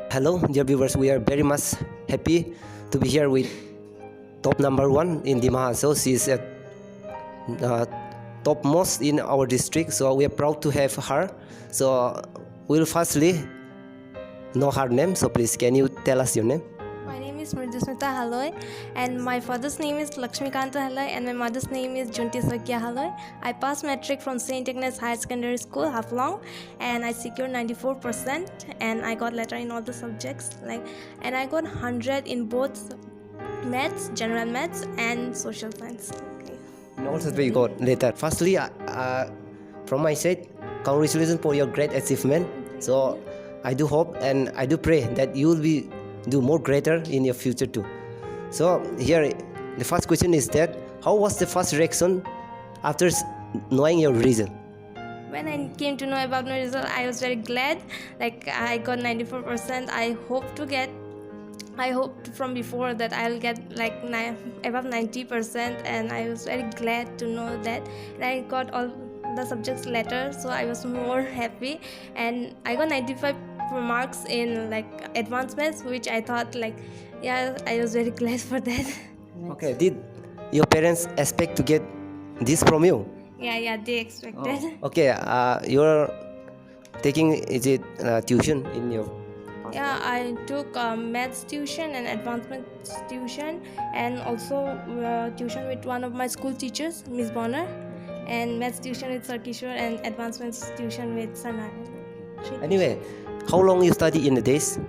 Hello, dear viewers. We are very much happy to be here with top number one in Dima Hasao. She is at topmost in our district, so we are proud to have her. So we'll firstly know her name. So please, can you tell us your name? My name is Mridusmita Haloi, and my father's name is Lakshmikanta Haloi, and my mother's name is Junti Sakya Haloi. I passed matric from St. Agnes Higher Secondary School, Haflong, and I secured 94%, and I got letter in all the subjects, and I got 100 in both maths, general maths, and social science. In all subjects you got letter. Firstly, from my side, congratulations for your great achievement. So I do hope and I do pray that you will be do more greater in your future too. So here the first question is that how was the first reaction after knowing your result? When I came to know about my result, I was very glad. I got 94%. I hoped from before that I'll get above 90%, and I was very glad to know that. And I got all the subjects letter, so I was more happy. And I got 95 marks in advanced maths, which I thought I was very glad for that. Okay, did your parents expect to get this from you? Yeah, they expected. Okay, you're taking tuition in your Yeah, I took maths tuition and advanced maths tuition, and also tuition with one of my school teachers, Miss Bonner, and maths tuition with Sir Kishore, and advanced maths tuition with Sana. Anyway, how long you study in the days?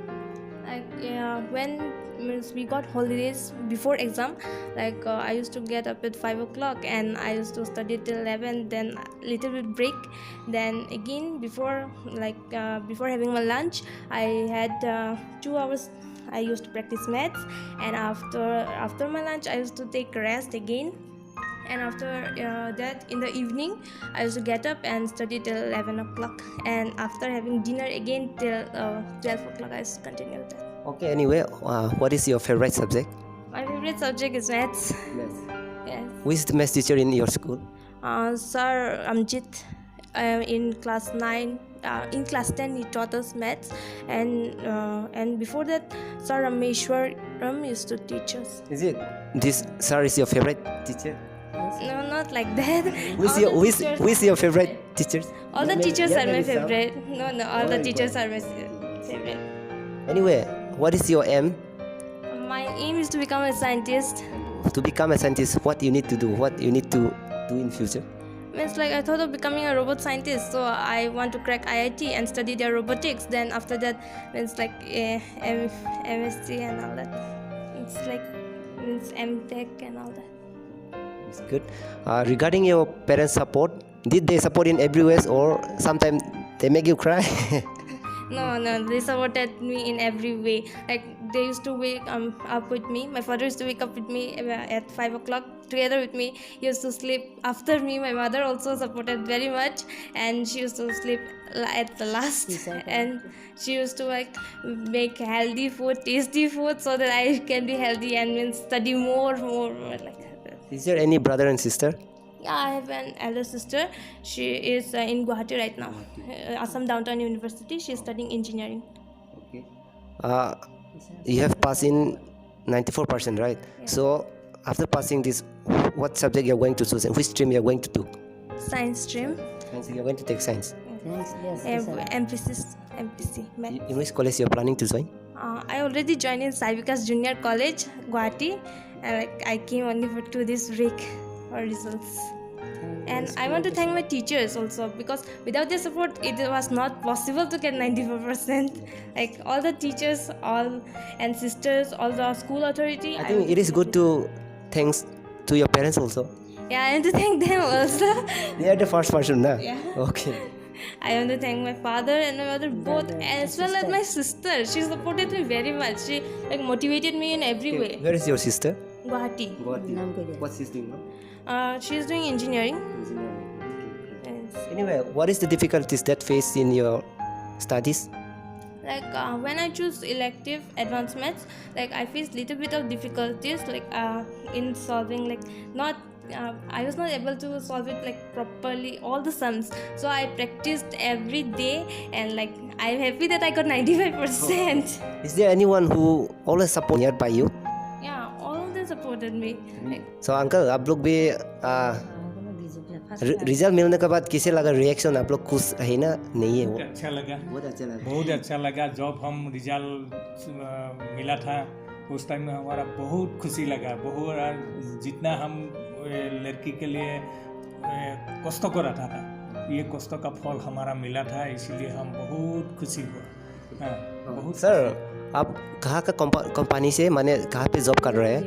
When we got holidays before exam, I used to get up at 5 o'clock and I used to study till 11, then little bit break, then again before having my lunch, I had 2 hours. I used to practice maths, and after my lunch I used to take rest again, and after that in the evening I used to get up and study till 11 o'clock, and after having dinner again till 12 o'clock I used to continue that. Okay, anyway, what is your favorite subject? My favorite subject is maths. Maths. Yes. Who is the maths teacher in your school? Sir Amjit, in class 9. In class 10 he taught us maths, and before that Sir Rameshwaram used to teach us. Is it this sir is your favorite teacher? No, not like that. Who is your favorite teachers? All the teachers are my favorite. No, all the teachers are my favorite. Anyway, what is your aim? My aim is to become a scientist. To become a scientist, what you need to do? What you need to do in future? I thought of becoming a robot scientist, so I want to crack IIT and study their robotics. Then after that, MSc and all that. It's MTech and all that. It's good. Regarding your parents' support, did they support in every way, or sometimes they make you cry? No, they supported me in every way. They used to wake up with me. My father used to wake up with me at 5 o'clock together with me. He used to sleep after me. My mother also supported very much, and she used to sleep at the last. And she used to make healthy food, tasty food, so that I can be healthy and study more like that. Is there any brother and sister? Yeah, I have an elder sister. She is in Guwahati right now, Assam Downtown University. She is studying engineering. Okay. You have passed in 94%, right? Yeah. So after passing this, what subject you are going to choose and which stream you are going to do? Science stream. Science. You are going to take science. Yes. MPC. Math. In which college you are planning to join? I already joined in Saivika's Junior College, Guwahati. I came only to this break for results. And I want to thank my teachers also, because without their support it was not possible to get 94%. All the teachers, and sisters, all the school authority. I think it is good to thanks to your parents also. Yeah, I want to thank them also. They are the first person, na? Yeah. Okay. I want to thank my father and my mother both, as well as my sister. She supported me very much. She motivated me in every way. Where is your sister? Guwahati. What's she's doing now? She is doing engineering. Yes. Anyway, what is the difficulties that face in your studies? When I choose elective advanced maths, I face little bit of difficulties in solving not I was not able to solve it like properly all the sums. So I practiced every day, and like I'm happy that I got 95%. Is there anyone who always support nearby you? Yeah, all of them supported me. Like, So uncle आप लोग भी result मिलने के बाद किसे लगा reaction आप लोग खुश है ना नहीं है वो अच्छा लगा, बहुत अच्छा लगा बहुत अच्छा लगा। जब हम रिजल्ट मिला था उस टाइम में हमारा बहुत खुशी लगा। बहुत जितना हम लड़की के लिए कष्ट करा था ये कष्ट का फल हमारा मिला था, इसलिए हम बहुत खुशी हुआ। हाँ, बहुत सर आप कहाँ का कंपनी से माने कहाँ पे जॉब कर रहे हैं?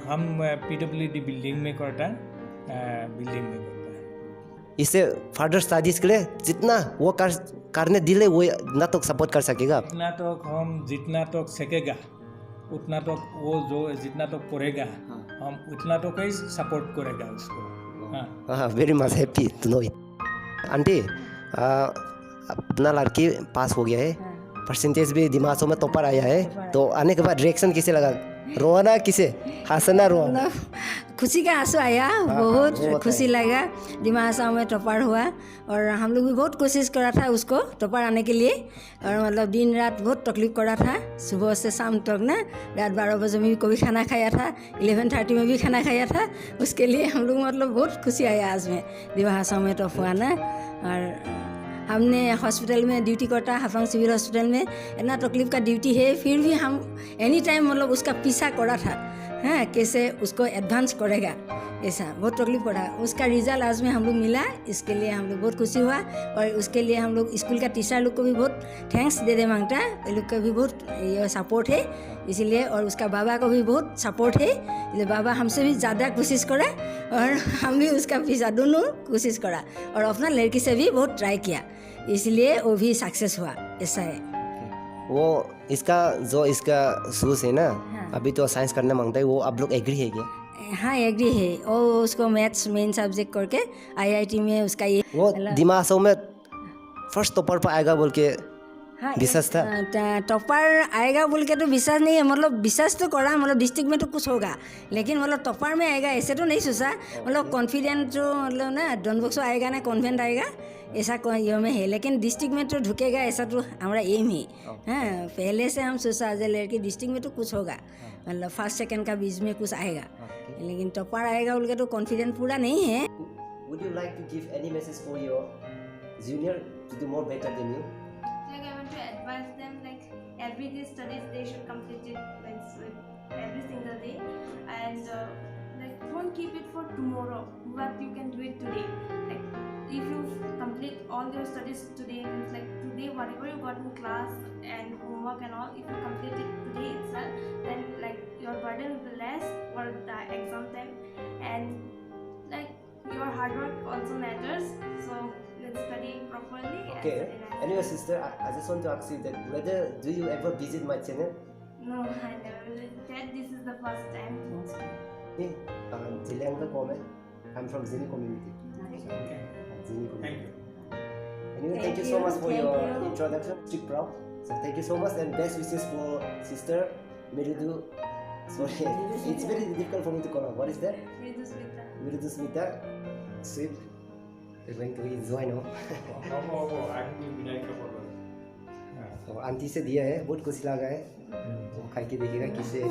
हम PWD बिल्डिंग में करता बिल्डिंग में करता है। इससे फर्दर स्टडीज के लिए जितना वो करने दिले वो ना तो सपोर्ट कर सकेगा। जितना तो हम जितना तो सकेगा उतना तो वो जो जितना तो पढ़ेगा हम उतना तो कहीं सपोर्ट करेगा उसको। हाँ very much happy to know it. Aunty अपना लड़की पास हो गया है, परसेंटेज भी दिमा हासाओ में टॉपर आया है, तो आने के बाद रिएक्शन किसे लगा? रोना किसे, हंसना रोना? खुशी का आंसू आया, बहुत खुशी लगा। दिमा हासाओ में टॉपर हुआ और हम लोग भी बहुत कोशिश करा था उसको टॉपर आने के लिए, और मतलब दिन रात बहुत तकलीफ करा था, सुबह से शाम तक ना। रात 12 बजे में भी कभी खाना खाया था, 11:30 में भी खाना खाया था। उसके लिए हम लोग मतलब बहुत खुशी आया आज में दिमा हासाओ में टॉप हुआ ना। और हमने हॉस्पिटल में ड्यूटी करता, हाफलॉन्ग सिविल हॉस्पिटल में इतना तकलीफ का ड्यूटी है, फिर भी हम एनी टाइम मतलब उसका पीछा करा था, हाँ कैसे उसको एडवांस करेगा, ऐसा बहुत तकलीफ पड़ा। उसका रिजल्ट आज में हम लोग मिला, इसके लिए हम लोग बहुत खुशी हुआ। और उसके लिए हम लोग स्कूल का टीचर लोग को भी बहुत थैंक्स दे मांगता, ये लोग का भी बहुत ये सपोर्ट है इसीलिए। और उसका बाबा को भी बहुत सपोर्ट है, इसलिए बाबा हमसे भी ज़्यादा कोशिश करा और हम भी उसका पीछा दोनों कोशिश करा, और अपना लड़की से भी बहुत ट्राई किया, इसलिए वो भी सक्सेस हुआ, ऐसा है। वो इसका सूस है ना, अभी तो साइंस करना मांगता है, वो आप लोग एग्री है क्या? हाँ एग्री है, और उसको मैथ्स मेन सब्जेक्ट करके IIT में उसका ये वो दिमा हासाओ में फर्स्ट टॉपर पर आएगा बोल के हाँ विश्वास था? टॉपर आएगा बोल के तो विश्वास नहीं है, मतलब विश्वास तो करा, मतलब डिस्ट्रिक्ट में तो कुछ होगा, लेकिन मतलब टॉपर में आएगा ऐसे तो नहीं सोचा। मतलब कॉन्फिडेंट जो मतलब ना डॉन बॉक्सो आएगा ना कॉन्वेंट आएगा ऐसा ये में है, लेकिन डिस्ट्रिक्ट में तो ढुकेगा ऐसा तो हमारा एम है। हाँ पहले से हम सोचा आज लड़की डिस्ट्रिक्ट में तो कुछ होगा, मतलब फर्स्ट सेकंड का बीच में कुछ आएगा, लेकिन टॉपर आएगा बोल के तो कॉन्फिडेंट पूरा नहीं है। Would you like to give any message for your junior to do more better than you? I want to advise them like every day studies they should complete it like every single day, and like don't keep it for tomorrow, but you can do it today. Like if you complete all your studies today, means like today whatever you got in class and homework and all, if you complete it today itself, then like your burden will be less for the exam time, and like your hard work also matters. So let's study properly. Okay. Anyway, sister, I just want to ask you that whether do you ever visit my channel? No, I never visited. This is the first time. Me, Jillian the comment. I'm from Zini community. Okay. Zini Thank community. you. Anyway, thank you so much for your introduction. Stick proud. So thank you so much and best wishes for sister Mridu. Sorry, it's very difficult for me to call her. What is that? Mridusmita. Mridusmita. Sweet. We're going to enjoy now. Aunty से दिया है, बहुत खुशी लगा है, वो खा के देखिएगा किसे